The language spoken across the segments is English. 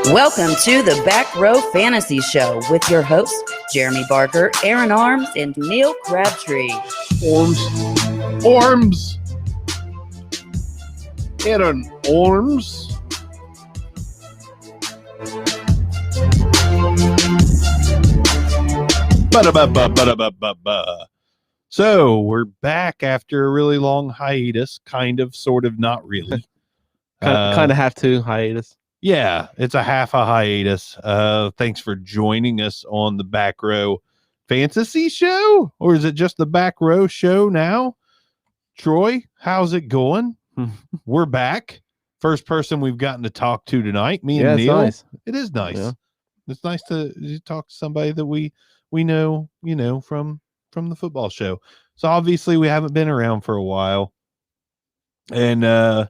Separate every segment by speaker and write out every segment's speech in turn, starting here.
Speaker 1: Welcome to the Back Row Fantasy Show with your hosts, Jeremy Barker, Aaron Arms, and Neil Crabtree.
Speaker 2: Arms. Aaron Arms. So we're back after a really long hiatus, kind of, sort of, not really.
Speaker 3: Kind of have to hiatus.
Speaker 2: Yeah, it's a half a hiatus. Thanks for joining us on the Back Row Fantasy Show, or is it just the Back Row Show now? Troy, how's it going? We're back. First person we've gotten to talk to tonight. Me and Neil.
Speaker 3: Nice.
Speaker 2: It is nice.
Speaker 3: Yeah.
Speaker 2: It's nice to talk to somebody that we know, from the football show. So obviously we haven't been around for a while, and I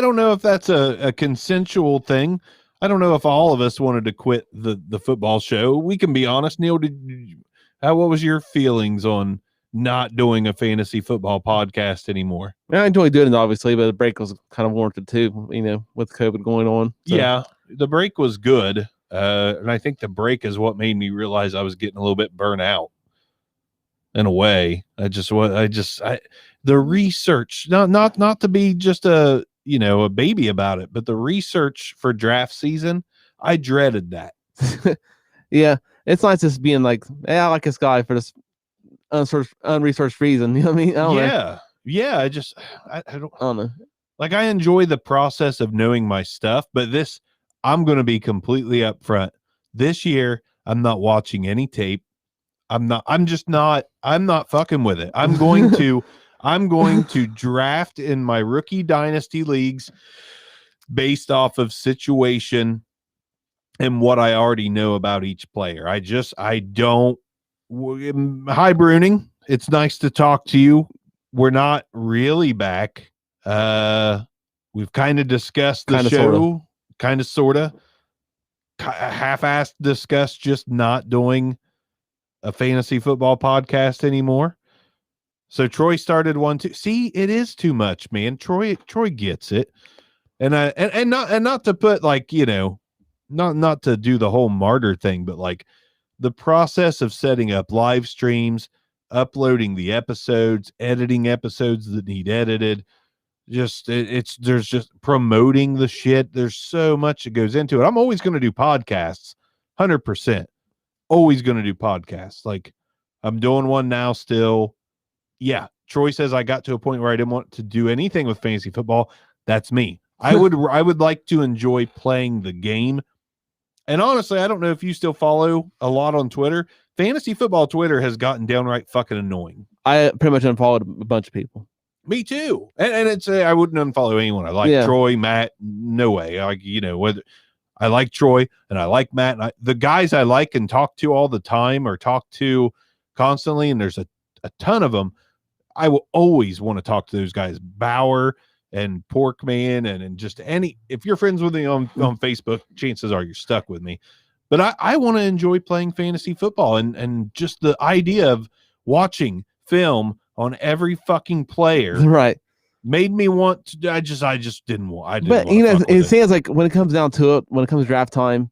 Speaker 2: don't know if that's a consensual thing. I don't know if all of us wanted to quit the football show. We can be honest. Neil, what was your feelings on not doing a fantasy football podcast anymore?
Speaker 3: I enjoy doing it, obviously, but the break was kind of warranted too, with COVID going on. So.
Speaker 2: Yeah, the break was good. And I think the break is what made me realize I was getting a little bit burnt out in a way. The research, not to be just a baby about it, but the research for draft season, I dreaded that.
Speaker 3: Yeah, it's nice just being like, hey, I like this guy for this unresearched reason. You know what I mean? I don't know.
Speaker 2: Yeah. I
Speaker 3: don't know.
Speaker 2: Like, I enjoy the process of knowing my stuff, but I'm going to be completely upfront. This year, I'm not watching any tape. I'm not fucking with it. I'm going to draft in my rookie dynasty leagues based off of situation and what I already know about each player. Hi, Bruning. It's nice to talk to you. We're not really back. We've kind of discussed the show, sort of half-assed discussed just not doing a fantasy football podcast anymore. So Troy started one too. See, it is too much, man. Troy gets it. And not to put not to do the whole martyr thing, but like the process of setting up live streams, uploading the episodes, editing episodes that need edited, there's just promoting the shit. There's so much that goes into it. I'm always going to do podcasts, 100%. Always going to do podcasts. Like, I'm doing one now still. Yeah, Troy says I got to a point where I didn't want to do anything with fantasy football. That's me. I would like to enjoy playing the game. And honestly, I don't know if you still follow a lot on Twitter. Fantasy football Twitter has gotten downright fucking annoying.
Speaker 3: I pretty much unfollowed a bunch of people.
Speaker 2: Me too. And it's I wouldn't unfollow anyone. I like Troy, Matt. No way. Whether I like Troy and I like Matt. And the guys I like and talk to all the time or talk to constantly, and there's a ton of them. I will always want to talk to those guys, Bauer and Porkman, and just if you're friends with me on Facebook, chances are you're stuck with me. But I want to enjoy playing fantasy football and just the idea of watching film on every fucking player.
Speaker 3: Right.
Speaker 2: Made me want to. I just didn't want.
Speaker 3: But it seems like when it comes down to it, when it comes to draft time,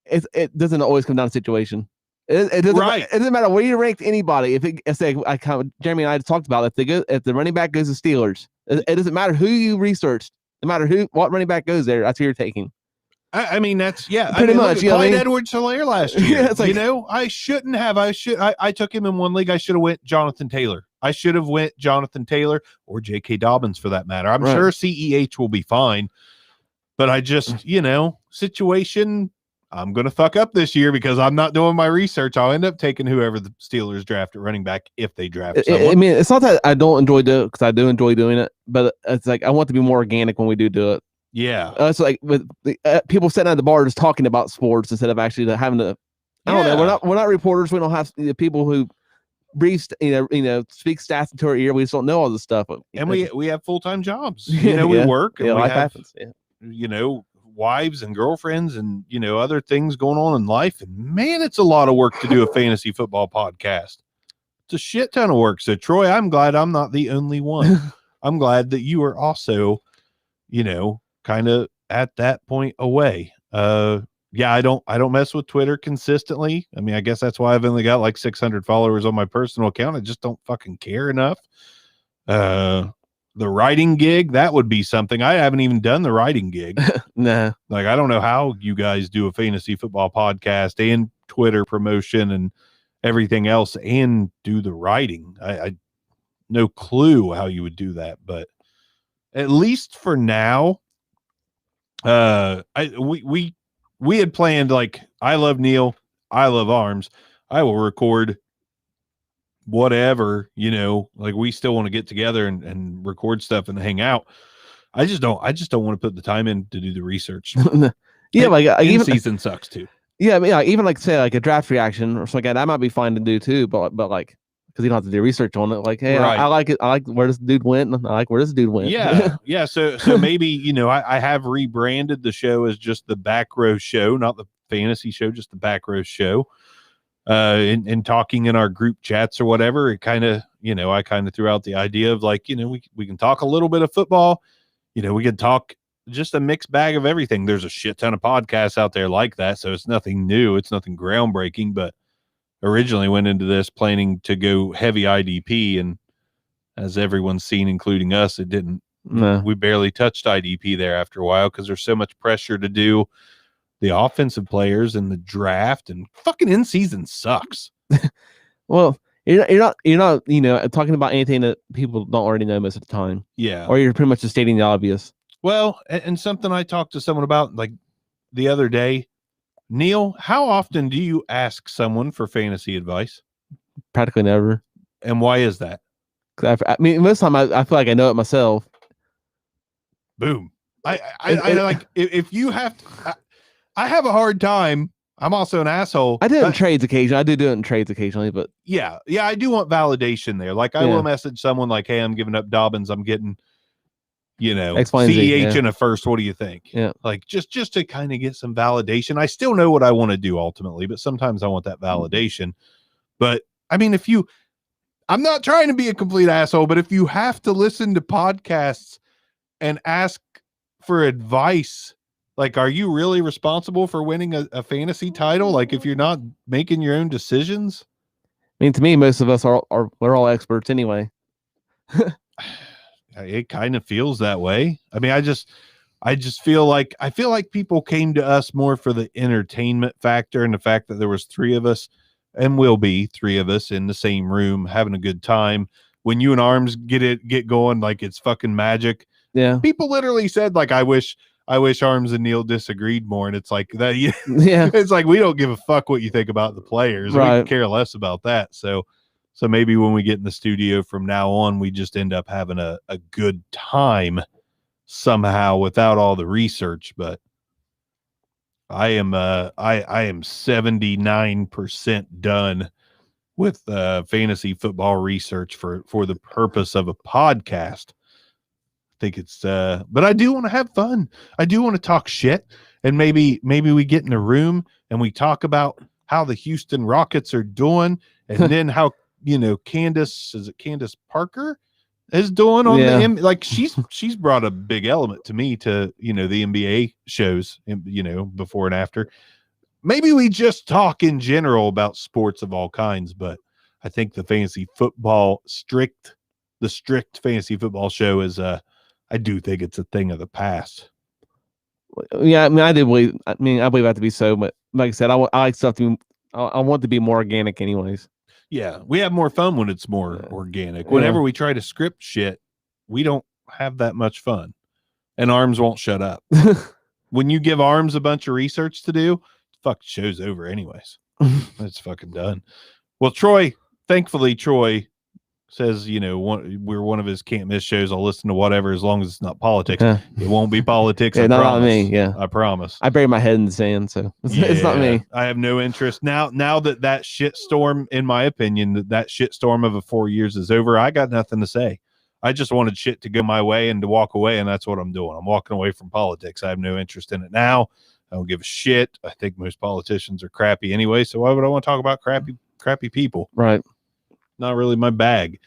Speaker 3: it doesn't always come down to situation. It doesn't. Right. It doesn't matter where you ranked anybody. Jeremy and I talked about if the running back goes to Steelers, it doesn't matter who you researched. No matter what running back goes there, that's who you're taking.
Speaker 2: I mean, that's
Speaker 3: pretty much.
Speaker 2: Clyde Edwards-Helaire last year.
Speaker 3: Yeah, it's like,
Speaker 2: I shouldn't have. I took him in one league. I should have went Jonathan Taylor. I should have went Jonathan Taylor or J.K. Dobbins for that matter. I'm sure CEH will be fine, but I just situation. I'm going to fuck up this year because I'm not doing my research. I'll end up taking whoever the Steelers draft at running back if they draft someone.
Speaker 3: I mean, it's not that I don't enjoy doing it because I do enjoy doing it, but it's like I want to be more organic when we do it.
Speaker 2: Yeah.
Speaker 3: It's like with the, people sitting at the bar just talking about sports instead of actually having to. I don't know. We're not reporters. We don't have people who brief, speak stats into our ear. We just don't know all this stuff.
Speaker 2: And we have full-time jobs. We work. And
Speaker 3: life happens.
Speaker 2: Wives and girlfriends and other things going on in life, and man, it's a lot of work to do a fantasy football podcast. It's a shit ton of work. So Troy, I'm glad I'm not the only one. I'm glad that you are also, kind of at that point away. Yeah, I don't mess with Twitter consistently. I mean, I guess that's why I've only got like 600 followers on my personal account. I just don't fucking care enough. The writing gig, that would be something. I haven't even done the writing gig.
Speaker 3: Nah.
Speaker 2: Like, I don't know how you guys do a fantasy football podcast and Twitter promotion and everything else and do the writing. I no clue how you would do that, but at least for now, we had planned, like, I love Neil, I love Arms. I will record whatever, like, we still want to get together and record stuff and hang out. I just don't want to put the time in to do the research.
Speaker 3: Yeah, like even
Speaker 2: season sucks too.
Speaker 3: Yeah, I mean, even like say like a draft reaction or something like that, that might be fine to do too. But like, because you don't have to do research on it. Like, hey,
Speaker 2: right.
Speaker 3: I like it. I like where this dude went. I like where this dude went.
Speaker 2: Yeah, yeah. So maybe I have rebranded the show as just the Back Row Show, not the fantasy show, just the Back Row Show. In talking in our group chats or whatever, it kind of I kind of threw out the idea of like we can talk a little bit of football. We can talk just a mixed bag of everything. There's a shit ton of podcasts out there like that, so it's nothing new. It's nothing groundbreaking, but originally went into this planning to go heavy IDP, and as everyone's seen, including us, it didn't.
Speaker 3: No.
Speaker 2: We barely touched IDP there after a while because there's so much pressure to do the offensive players in the draft, and fucking in season sucks.
Speaker 3: Well, you're not talking about anything that people don't already know most of the time.
Speaker 2: Yeah.
Speaker 3: Or you're pretty much just stating the obvious.
Speaker 2: Well, and something I talked to someone about like the other day, Neil, how often do you ask someone for fantasy advice?
Speaker 3: Practically never.
Speaker 2: And why is that?
Speaker 3: I mean, most of the time I feel like I know it myself.
Speaker 2: Boom. I like if you have to, I have a hard time. I'm also an asshole.
Speaker 3: I do it in trades occasionally. I do it in trades occasionally, but
Speaker 2: yeah, I do want validation there. Like I will message someone like, hey, I'm giving up Dobbins. I'm getting, CEH in a first. What do you think?
Speaker 3: Yeah.
Speaker 2: Like just to kind of get some validation. I still know what I want to do ultimately, but sometimes I want that validation. But I mean, I'm not trying to be a complete asshole, but if you have to listen to podcasts and ask for advice, like, are you really responsible for winning a fantasy title? Like, if you're not making your own decisions?
Speaker 3: I mean, to me, most of us we're all experts anyway.
Speaker 2: It kind of feels that way. I mean, I just feel like people came to us more for the entertainment factor and the fact that there was three of us, and will be three of us in the same room having a good time. When you and Arms get going, like it's fucking magic.
Speaker 3: Yeah.
Speaker 2: People literally said like, I wish Arms and Neil disagreed more. And it's like that. Yeah. It's like, we don't give a fuck what you think about the players. Right. We care less about that. So maybe when we get in the studio from now on, we just end up having a good time somehow without all the research. But I am 79% done with fantasy football research for the purpose of a podcast. I think it's but I do want to have fun. I do want to talk shit, and maybe we get in a room and we talk about how the Houston Rockets are doing, and then how Candace Parker is doing on the like she's brought a big element to me to the NBA shows before and after. Maybe we just talk in general about sports of all kinds, but I think the fantasy football strict fantasy football show is I do think it's a thing of the past.
Speaker 3: Yeah, I mean, I believe that to be so, but like I said, I like stuff to. I want to be more organic, anyways.
Speaker 2: Yeah, we have more fun when it's more organic. Whenever we try to script shit, we don't have that much fun, and Arms won't shut up. When you give Arms a bunch of research to do, fuck, show's over anyways. It's fucking done. Well, thankfully Troy says, we're one of his can't miss shows. I'll listen to whatever as long as it's not politics. It won't be politics. I promise.
Speaker 3: Not me. Yeah,
Speaker 2: I promise.
Speaker 3: I bury my head in the sand, so it's not me.
Speaker 2: I have no interest now that shitstorm, in my opinion, that shitstorm of 4 years is over. I got nothing to say. I just wanted shit to go my way and to walk away, and that's what I'm doing. I'm walking away from politics. I have no interest in it now. I don't give a shit. I think most politicians are crappy anyway, so why would I want to talk about crappy people?
Speaker 3: Right.
Speaker 2: not really my bag.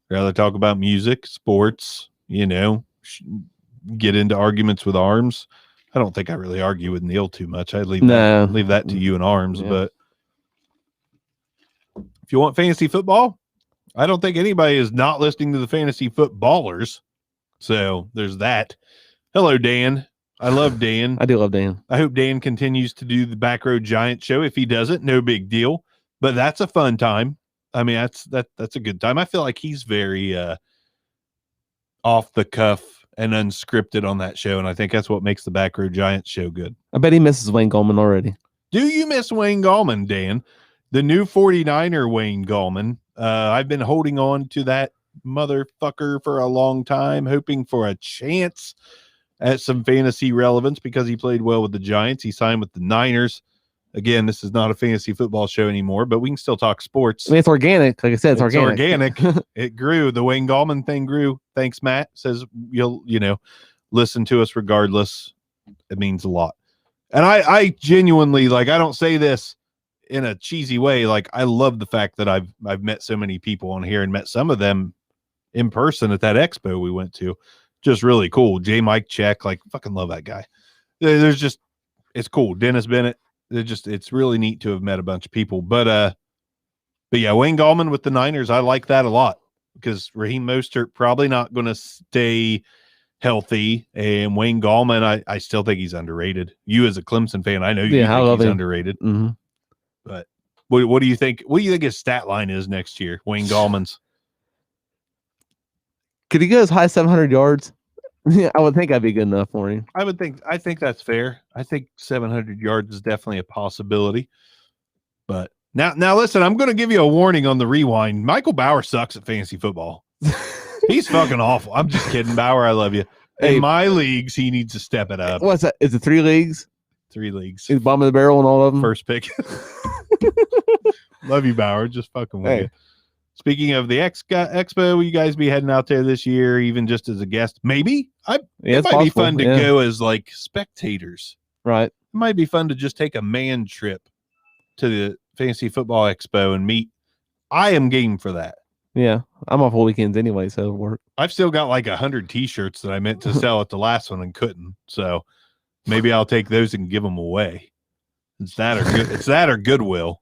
Speaker 2: I'd rather talk about music, sports, get into arguments with Arms. I don't think I really argue with Neil too much. I'd leave that to you and Arms. Yeah. But if you want fantasy football, I don't think anybody is not listening to the Fantasy Footballers. So there's that. Hello, Dan. I love Dan.
Speaker 3: I do love Dan.
Speaker 2: I hope Dan continues to do the Back Row Giant show. If he doesn't, no big deal. But that's a fun time. I mean, that's a good time. I feel like he's very off the cuff and unscripted on that show, and I think that's what makes the Back Row Giants show good.
Speaker 3: I bet he misses Wayne Gallman already.
Speaker 2: Do you miss Wayne Gallman, Dan? The new 49er Wayne Gallman. I've been holding on to that motherfucker for a long time, hoping for a chance at some fantasy relevance because he played well with the Giants. He signed with the Niners. Again, this is not a fantasy football show anymore, but we can still talk sports.
Speaker 3: I mean, it's organic. Like I said, it's organic.
Speaker 2: It grew. The Wayne Gallman thing grew. Thanks, Matt. Says you'll, listen to us regardless. It means a lot. And I genuinely, I don't say this in a cheesy way. I love the fact that I've met so many people on here and met some of them in person at that expo we went to. Just really cool. J. Mike Check, fucking love that guy. It's cool. Dennis Bennett. It's really neat to have met a bunch of people. But yeah, Wayne Gallman with the Niners, I like that a lot because Raheem Mostert probably not going to stay healthy, and Wayne Gallman, I still think he's underrated. You as a Clemson fan, I know you think he's underrated.
Speaker 3: Mm-hmm.
Speaker 2: But what do you think? What do you think his stat line is next year? Wayne Gallman's.
Speaker 3: Could he go as high as 700 yards? Yeah, I would think I'd be good enough for him.
Speaker 2: I think that's fair. I think 700 yards is definitely a possibility. But now listen, I'm going to give you a warning on the rewind. Michael Bauer sucks at fantasy football. He's fucking awful. I'm just kidding, Bauer. I love you. In my leagues, he needs to step it up.
Speaker 3: What's that? Is it 3 leagues?
Speaker 2: 3 leagues.
Speaker 3: He's bottom of the barrel in all of them.
Speaker 2: First pick. Love you, Bauer. Just fucking with you. Speaking of the Expo, you guys be heading out there this year, even just as a guest? Maybe. It might be fun to go as spectators.
Speaker 3: Right. It
Speaker 2: might be fun to just take a man trip to the Fantasy Football Expo and meet. I am game for that.
Speaker 3: Yeah. I'm off all weekends anyway, so it'll work.
Speaker 2: I've still got 100 T-shirts that I meant to sell at the last one and couldn't. So maybe I'll take those and give them away. It's that or Goodwill.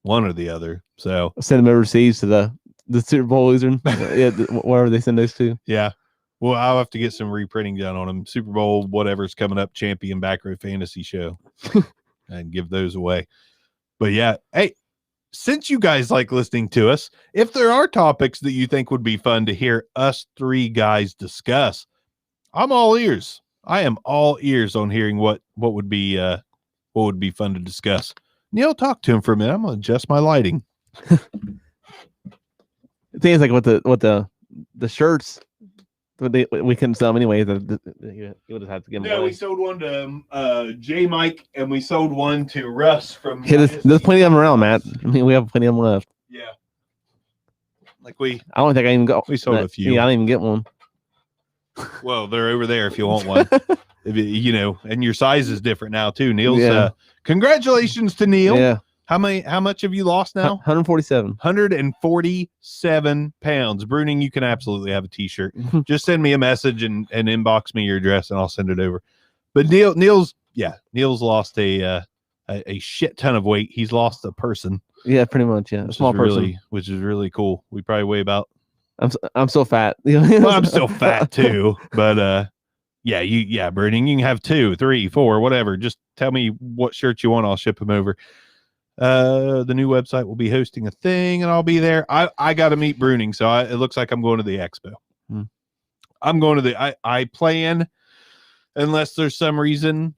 Speaker 2: One or the other. So
Speaker 3: send them overseas to the Super Bowl loser. Yeah, wherever they send those to.
Speaker 2: Yeah. Well, I'll have to get some reprinting done on them. Super Bowl, whatever's coming up, champion Back Row Fantasy Show. And give those away. But yeah, hey, since you guys like listening to us, if there are topics that you think would be fun to hear us 3 guys discuss, I'm all ears. I am all ears on hearing what would be fun to discuss. Neil, talk to him for a minute. I'm gonna adjust my lighting.
Speaker 3: The thing is, what the shirts, we couldn't sell them anyway. You would have had to give them away.
Speaker 2: We sold one to J. Mike, and we sold one to Russ from.
Speaker 3: Hey, there's plenty of them around, Matt. I mean, we have plenty of them left.
Speaker 2: Yeah. I
Speaker 3: don't think I even got.
Speaker 2: We sold a few.
Speaker 3: Yeah, I didn't even get one.
Speaker 2: Well, they're over there if you want one. And your size is different now too. Neil's congratulations to Neil.
Speaker 3: Yeah.
Speaker 2: How much have you lost now?
Speaker 3: 147.
Speaker 2: 147 pounds. Bruning, you can absolutely have a t-shirt. Just send me a message and inbox me your address and I'll send it over. But Neil's lost a shit ton of weight. He's lost a person.
Speaker 3: Yeah, pretty much. Yeah. A small person.
Speaker 2: Which is really cool. We probably weigh about.
Speaker 3: I'm so fat.
Speaker 2: Well, I'm still fat too, but Bruning, you can have 2, 3, 4, whatever. Just tell me what shirts you want. I'll ship them over. The new website will be hosting a thing and I'll be there. I got to meet Bruning. So it looks like I'm going to the expo. I'm going to I plan, unless there's some reason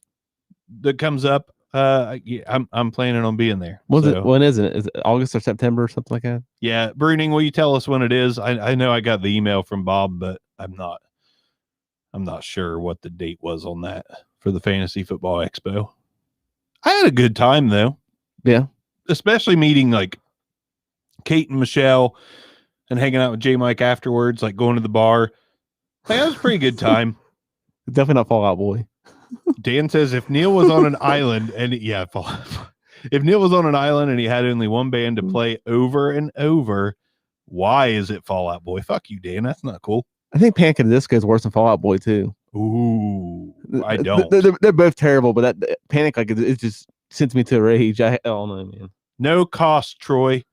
Speaker 2: that comes up. I'm planning on being there.
Speaker 3: When is it? Is it August or September or something like that?
Speaker 2: Yeah. Bruning, will you tell us when it is? I know I got the email from Bob, but I'm not sure what the date was on that for the Fantasy Football Expo. I had a good time though.
Speaker 3: Yeah.
Speaker 2: Especially meeting Kate and Michelle and hanging out with J. Mike afterwards, going to the bar. That was a pretty good time.
Speaker 3: Definitely not Fall Out Boy.
Speaker 2: Dan says if Neil was on an island if Neil was on an island and he had only one band to play over and over, Why is it Fall Out Boy? Fuck you, Dan. That's not cool.
Speaker 3: I think Panic! At the Disco is worse than Fall Out Boy too.
Speaker 2: Ooh, I don't.
Speaker 3: They're both terrible, but that Panic! Like it just sends me to rage. I don't know, man.
Speaker 2: No cost, Troy.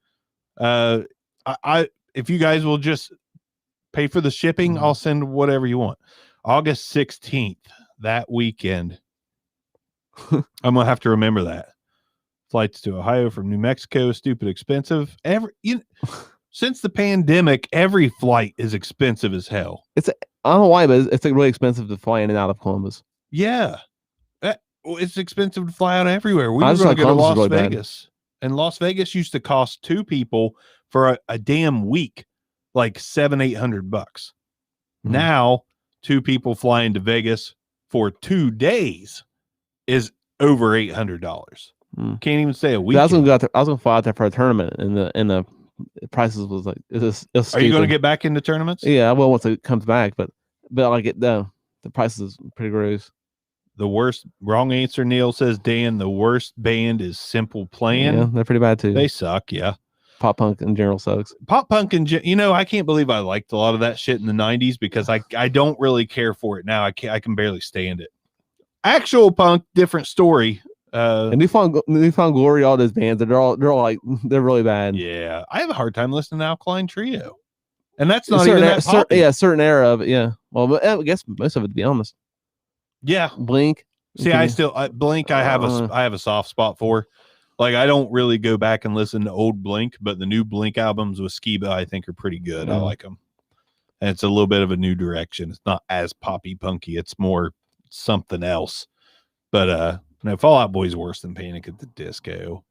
Speaker 2: I if you guys will just pay for the shipping, I'll send whatever you want. August 16th, that weekend. I'm gonna have to remember that. Flights to Ohio from New Mexico, stupid expensive. Since the pandemic, every flight is expensive as hell.
Speaker 3: I don't know why, but it's like really expensive to fly in and out of Columbus.
Speaker 2: Yeah, it's expensive to fly out everywhere. We were going to go to Las Vegas, and Las Vegas used to cost 2 people for a damn week, like $700-800. Now, 2 people flying to Vegas for 2 days is over $800. Can't even say a week.
Speaker 3: I was gonna fly out there for a tournament, and the prices was like, it's
Speaker 2: Are you going to get back into tournaments?
Speaker 3: Yeah, I will once it comes back, but I get the prices are pretty gross.
Speaker 2: The worst, wrong answer. Neil says, Dan, the worst band is Simple Plan.
Speaker 3: Yeah, they're pretty bad too.
Speaker 2: They suck. Yeah.
Speaker 3: Pop punk in general sucks.
Speaker 2: Pop punk I can't believe I liked a lot of that shit in the 90s because I don't really care for it now. I can barely stand it. Actual punk, different story.
Speaker 3: And Newfound Glory, all those bands, they're all like, they're really bad.
Speaker 2: Yeah, I have a hard time listening to Alkaline Trio, and that's not even that poppy.
Speaker 3: Certain era of it. Yeah, well, I guess most of it, to be honest.
Speaker 2: Yeah,
Speaker 3: Blink.
Speaker 2: See, Blink. I have a soft spot for. Like, I don't really go back and listen to old Blink, but the new Blink albums with Skiba, I think, are pretty good. I like them, and it's a little bit of a new direction. It's not as poppy punky. It's more something else. But no, Fall Out Boy's worse than Panic! At the Disco.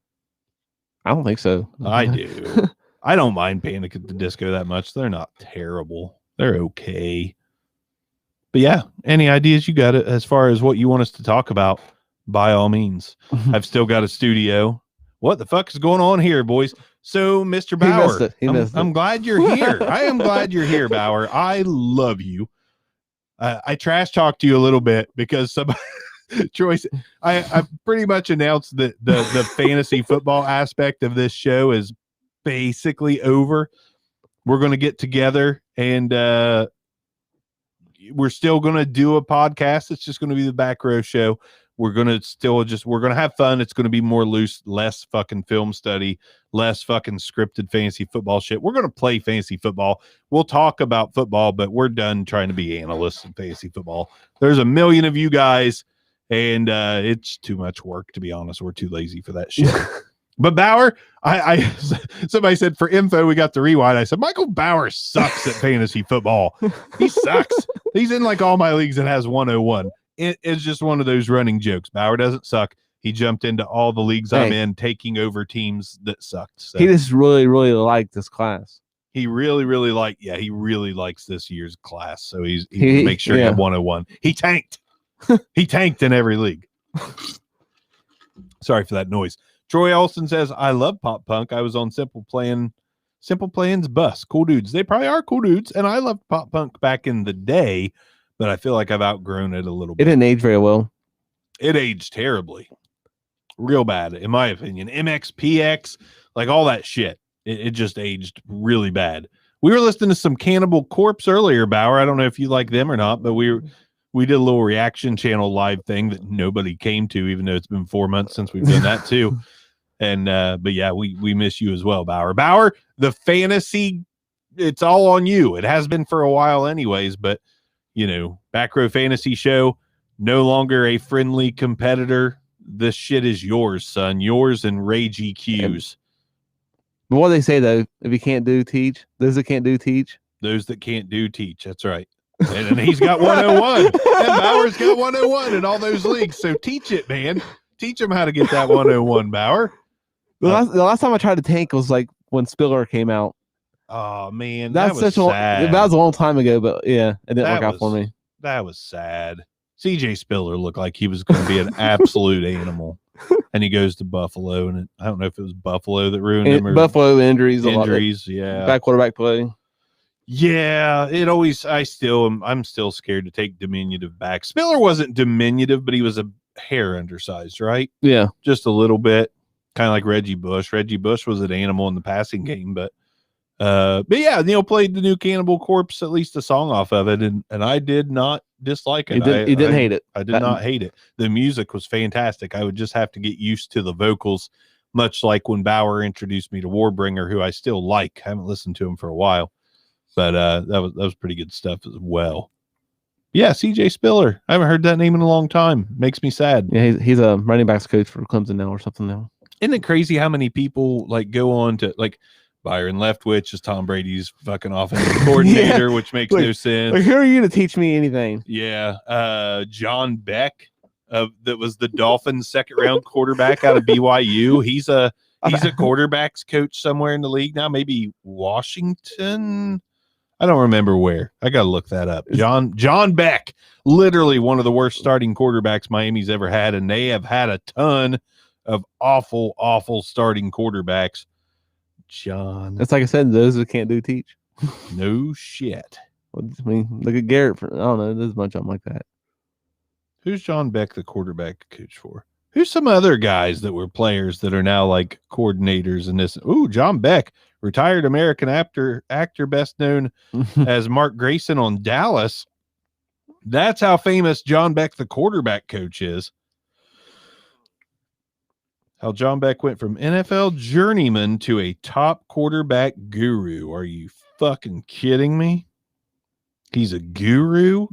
Speaker 3: I don't think so.
Speaker 2: I do. I don't mind Panic! At the Disco that much. They're not terrible. They're okay. But yeah, any ideas you got as far as what you want us to talk about, by all means. I've still got a studio. What the fuck is going on here, boys? So, Mr. Bauer, I'm glad you're here. I am glad you're here, Bauer. I love you. I trash talked to you a little bit because somebody... Troy, I pretty much announced that the fantasy football aspect of this show is basically over. We're going to get together and we're still going to do a podcast. It's just going to be the Back Row Show. We're going to have fun. It's going to be more loose, less fucking film study, less fucking scripted fantasy football shit. We're going to play fantasy football. We'll talk about football, but we're done trying to be analysts in fantasy football. There's a million of you guys. And it's too much work, to be honest. We're too lazy for that shit. But Bauer, somebody said for info, we got the rewind. I said, Michael Bauer sucks at fantasy football. He sucks. He's in like all my leagues and has 101. It's just one of those running jokes. Bauer doesn't suck. He jumped into all the leagues I'm in, taking over teams that sucked. So. He
Speaker 3: just really, really liked this class.
Speaker 2: He really, really he really likes this year's class. So he makes sure he had 101. He tanked. He tanked in every league. Sorry for that noise. Troy Olson says, I love pop punk. I was on Simple Plan's bus. Cool dudes. They probably are cool dudes. And I loved pop punk back in the day, but I feel like I've outgrown it a little bit.
Speaker 3: It didn't age very well.
Speaker 2: It aged terribly. Real bad, in my opinion. MXPX, like all that shit. It just aged really bad. We were listening to some Cannibal Corpse earlier, Bauer. I don't know if you like them or not, but we did a little reaction channel live thing that nobody came to, even though it's been 4 months since we've done that too. And but yeah, we miss you as well, Bauer. Bauer, the fantasy, it's all on you. It has been for a while anyways, but Back Row Fantasy Show, no longer a friendly competitor. This shit is yours, son. Yours and Rage EQs.
Speaker 3: But what do they say though? If you can't do, teach. Those that can't do, teach.
Speaker 2: Those that can't do, teach. That's right. And he's got 101. And Bauer's got 101 in all those leagues. So teach it, man. Teach him how to get that 101, Bauer.
Speaker 3: The last time I tried to tank was like when Spiller came out.
Speaker 2: Oh man, that was sad.
Speaker 3: That was a long time ago, but yeah, it didn't work out for me.
Speaker 2: That was sad. CJ Spiller looked like he was going to be an absolute animal, and he goes to Buffalo, and I don't know if it was Buffalo that ruined him or
Speaker 3: Buffalo injuries.
Speaker 2: Yeah,
Speaker 3: bad quarterback play.
Speaker 2: Yeah, I'm still scared to take diminutive back. Spiller wasn't diminutive, but he was a hair undersized, right?
Speaker 3: Yeah,
Speaker 2: just a little bit, kind of like Reggie Bush. Reggie Bush was an animal in the passing game, but But yeah, Neil played the new Cannibal Corpse, at least a song off of it, and I did not dislike it.
Speaker 3: You didn't hate it.
Speaker 2: I did not hate it. The music was fantastic. I would just have to get used to the vocals, much like when Bauer introduced me to Warbringer, who I still like. I haven't listened to him for a while, but that was pretty good stuff as well. Yeah, CJ Spiller. I haven't heard that name in a long time. Makes me sad.
Speaker 3: Yeah, he's a running backs coach for Clemson now or something now.
Speaker 2: Isn't it crazy how many people like go on to like Byron Leftwich is Tom Brady's fucking offensive coordinator, which makes no sense.
Speaker 3: Like, who are you to teach me anything?
Speaker 2: Yeah. John Beck, that was the Dolphins' second round quarterback out of BYU. He's a quarterbacks coach somewhere in the league now, maybe Washington. I don't remember where. I got to look that up. John Beck, literally one of the worst starting quarterbacks Miami's ever had, and they have had a ton of awful starting quarterbacks. John.
Speaker 3: That's like I said, those that can't do teach.
Speaker 2: No shit.
Speaker 3: I mean, look at Garrett. I don't know. There's a bunch of them like that.
Speaker 2: Who's John Beck the quarterback coach for? Who's some other guys that were players that are now like coordinators in this? Ooh, John Beck, retired American actor best known as Mark Grayson on Dallas. That's how famous John Beck the quarterback coach is. How John Beck went from NFL journeyman to a top quarterback guru. Are you fucking kidding me? He's a guru?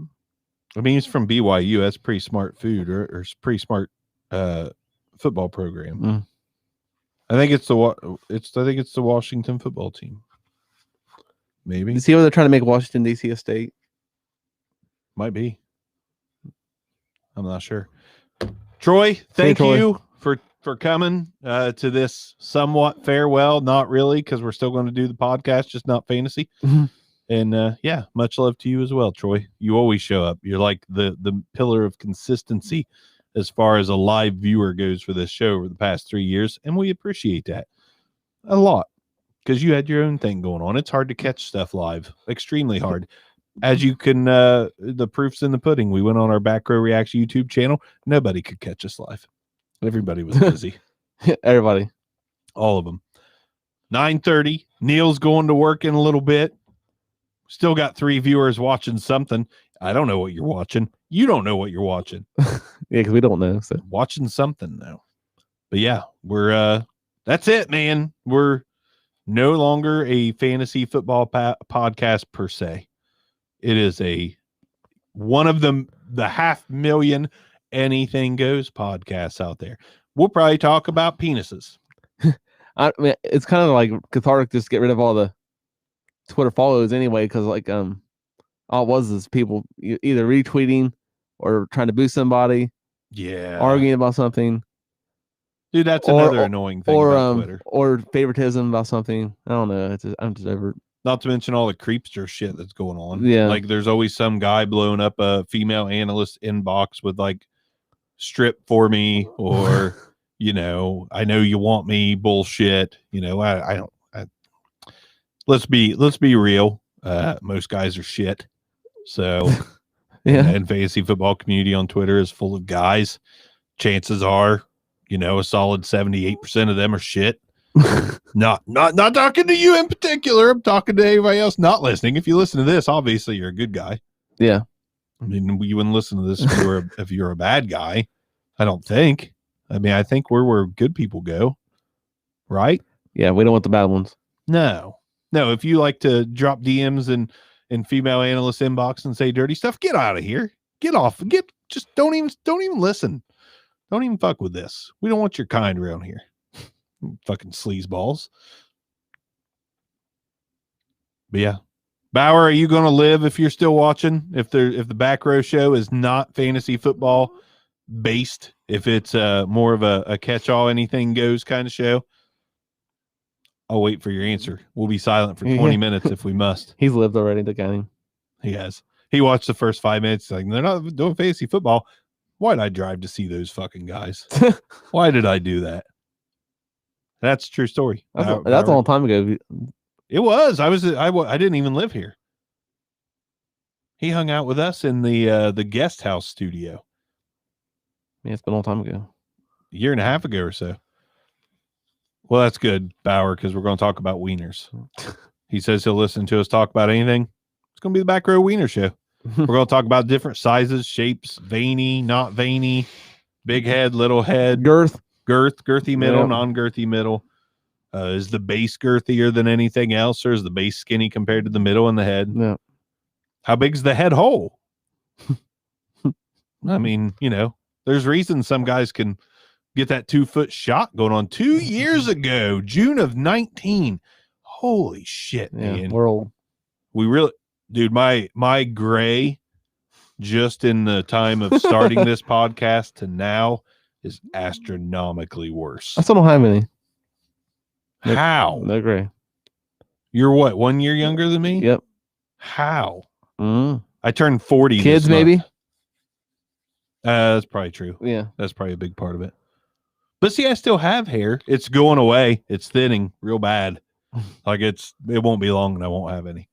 Speaker 2: I mean, he's from BYU. That's pretty smart food or pretty smart football program. I think it's the Washington football team. Maybe.
Speaker 3: You see where they're trying to make Washington D.C. a state?
Speaker 2: Might be. I'm not sure. Troy, thank you for coming to this somewhat farewell. Not really, because we're still going to do the podcast, just not fantasy. And yeah, much love to you as well, Troy. You always show up. You're like the pillar of consistency as far as a live viewer goes for this show over the past 3 years, and we appreciate that a lot because you had your own thing going on. It's hard to catch stuff live, extremely hard. As you can, the proof's in the pudding. We went on our Back Row Reaction YouTube channel. Nobody could catch us live. Everybody was busy.
Speaker 3: Everybody.
Speaker 2: All of them. 9:30. Neil's going to work in a little bit. Still got 3 viewers watching something. I don't know what you're watching. You don't know what you're watching.
Speaker 3: Yeah, because we don't know. So
Speaker 2: watching something though. But yeah, we're that's it, man. We're no longer a fantasy football podcast per se. It is one of the 500,000 anything goes podcasts out there. We'll probably talk about penises.
Speaker 3: I mean, it's kind of like cathartic just to get rid of all the Twitter follows anyway, because like all it was is people either retweeting or trying to boost somebody, arguing about something.
Speaker 2: Dude, that's another annoying thing about Twitter.
Speaker 3: Or favoritism about something. I don't know. I'm just over.
Speaker 2: Not to mention all the creepster shit that's going on.
Speaker 3: Yeah,
Speaker 2: like there's always some guy blowing up a female analyst inbox with like strip for me or you know, I know you want me bullshit. You know, I don't. Let's be real. Most guys are shit. So,
Speaker 3: yeah.
Speaker 2: And fantasy football community on Twitter is full of guys. Chances are, you know, a solid 78% of them are shit. Not talking to you in particular. I'm talking to anybody else not listening. If you listen to this, obviously you're a good guy.
Speaker 3: Yeah.
Speaker 2: I mean, you wouldn't listen to this if you're a bad guy. I don't think. I mean, I think we're where good people go, right?
Speaker 3: Yeah, we don't want the bad ones.
Speaker 2: No. If you like to drop DMs in female analyst inbox and say dirty stuff, get out of here. Get off. Just don't even listen. Don't even fuck with this. We don't want your kind around here. Fucking sleazeballs. But yeah. Bauer, are you going to live if you're still watching? If the Back Row show is not fantasy football based, if it's more of a catch-all anything goes kind of show, I'll wait for your answer. We'll be silent for 20 minutes if we must.
Speaker 3: He's lived already. Look at him.
Speaker 2: He has. He watched the first 5 minutes. Like, they're not doing fantasy football. Why did I drive to see those fucking guys? Why did I do that? That's a true story.
Speaker 3: That's a long time ago.
Speaker 2: It was. I didn't even live here. He hung out with us in the guest house studio.
Speaker 3: Yeah, it's been a long time ago.
Speaker 2: A year and a half ago or so. Well, that's good, Bauer, because we're going to talk about wieners. He says he'll listen to us talk about anything. It's going to be the Back Row Wiener Show. We're going to talk about different sizes, shapes, veiny, not veiny, big head, little head, girthy middle, non-girthy middle. Is the base girthier than anything else, or is the base skinny compared to the middle and the head?
Speaker 3: Yeah.
Speaker 2: How big's the head hole? I mean, there's reasons some guys can get that 2-foot shot going on 2 years ago, June of 19. Holy shit, man.
Speaker 3: We're old.
Speaker 2: We really, dude, my gray just in the time of starting this podcast to now is astronomically worse.
Speaker 3: I still don't have any.
Speaker 2: How?
Speaker 3: No gray.
Speaker 2: You're what, 1 year younger than me?
Speaker 3: Yep.
Speaker 2: How?
Speaker 3: Mm.
Speaker 2: I turned 40.
Speaker 3: Kids, maybe?
Speaker 2: That's probably true.
Speaker 3: Yeah.
Speaker 2: That's probably a big part of it. But see, I still have hair. It's going away. It's thinning real bad. Like it won't be long and I won't have any.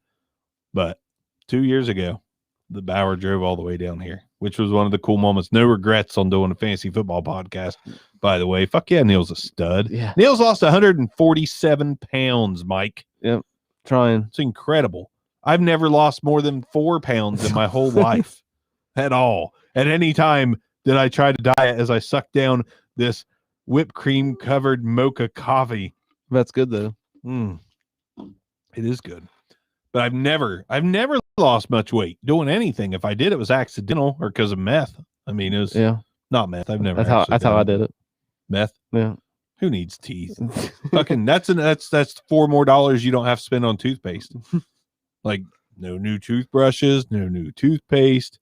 Speaker 2: But 2 years ago, the Bauer drove all the way down here, which was one of the cool moments. No regrets on doing a fantasy football podcast, by the way. Fuck yeah, Neil's a stud.
Speaker 3: Yeah.
Speaker 2: Neil's lost 147 pounds, Mike.
Speaker 3: Yep. Trying.
Speaker 2: It's incredible. I've never lost more than 4 pounds in my whole life at all. At any time that I try to diet as I suck down this whipped cream covered mocha coffee.
Speaker 3: That's good though.
Speaker 2: It is good. But I've never lost much weight doing anything. If I did, it was accidental or because of meth. I mean, it was not meth. I've never.
Speaker 3: That's how I did it.
Speaker 2: Meth.
Speaker 3: Yeah.
Speaker 2: Who needs teeth? Fucking that's $4 more you don't have to spend on toothpaste. Like no new toothbrushes, no new toothpaste.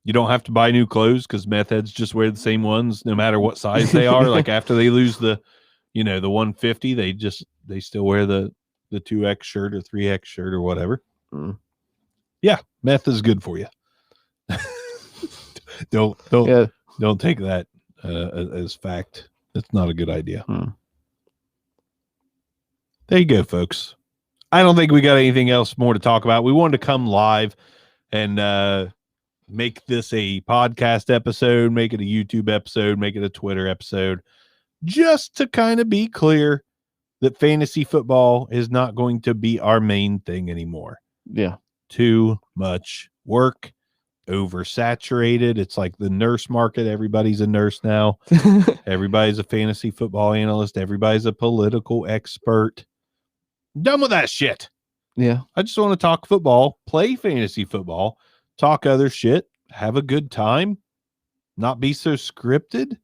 Speaker 2: You don't have to buy new clothes because meth heads just wear the same ones no matter what size they are. Like after they lose the 150, they still wear the 2X shirt or 3X shirt or whatever. Yeah, meth is good for you. Don't take that as fact. That's not a good idea. There you go, folks. I don't think we got anything else more to talk about. We wanted to come live and make this a podcast episode, make it a YouTube episode, make it a Twitter episode, just to kind of be clear that fantasy football is not going to be our main thing anymore.
Speaker 3: Yeah.
Speaker 2: Too much work, oversaturated. It's like the nurse market. Everybody's a nurse now. Everybody's a fantasy football analyst. Everybody's a political expert. Done with that shit.
Speaker 3: Yeah.
Speaker 2: I just want to talk football, play fantasy football, talk other shit, have a good time, not be so scripted,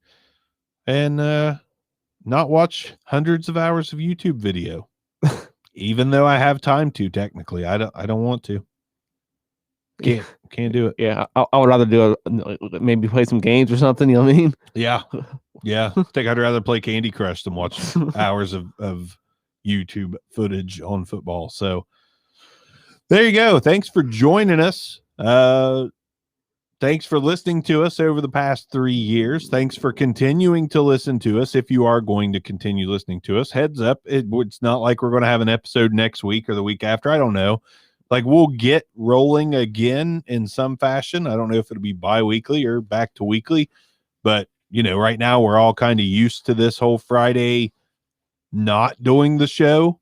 Speaker 2: and not watch hundreds of hours of YouTube video. Even though I have time to, technically. I don't want to. Can't do it.
Speaker 3: Yeah, I would rather do maybe play some games or something, you know what I mean?
Speaker 2: Yeah. Yeah. I think I'd rather play Candy Crush than watch hours of YouTube footage on football. So there you go. Thanks for joining us. Thanks for listening to us over the past 3 years. Thanks for continuing to listen to us. If you are going to continue listening to us, heads up, it's not like we're going to have an episode next week or the week after. I don't know. Like we'll get rolling again in some fashion. I don't know if it'll be bi-weekly or back to weekly, but right now we're all kind of used to this whole Friday not doing the show.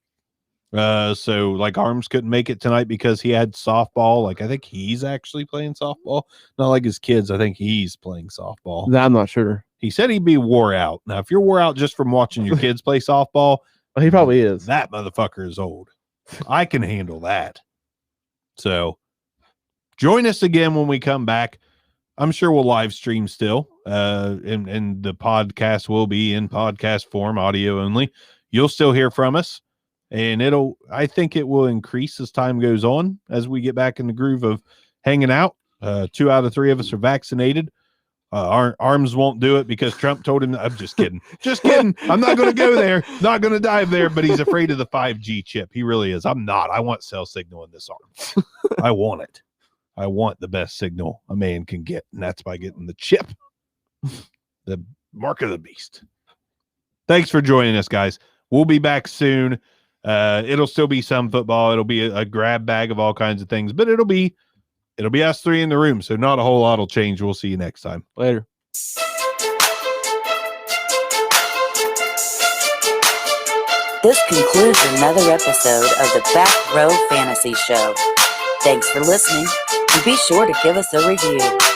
Speaker 2: So like Arms couldn't make it tonight because he had softball. Like I think he's actually playing softball, not like his kids. I think he's playing softball.
Speaker 3: I'm not sure.
Speaker 2: He said he'd be wore out. Now, if you're wore out just from watching your kids play softball,
Speaker 3: well, he probably is.
Speaker 2: That motherfucker is old. I can handle that. So join us again when we come back. I'm sure we'll live stream still. And the podcast will be in podcast form, audio only. You'll still hear from us. And I think it will increase as time goes on as we get back in the groove of hanging out. 2 out of 3 of us are vaccinated. Arms won't do it because Trump told him. I'm just kidding. Just kidding. I'm not going to go there. Not going to dive there, but he's afraid of the 5G chip. He really is. I'm not. I want cell signal in this arm. I want it. I want the best signal a man can get, and that's by getting the chip. The mark of the beast. Thanks for joining us, guys. We'll be back soon. It'll still be some football. It'll be a grab bag of all kinds of things, but it'll be us 3 in the room. So not a whole lot will change. We'll see you next time.
Speaker 3: Later.
Speaker 1: This concludes another episode of the Back Row Fantasy Show. Thanks for listening, and be sure to give us a review.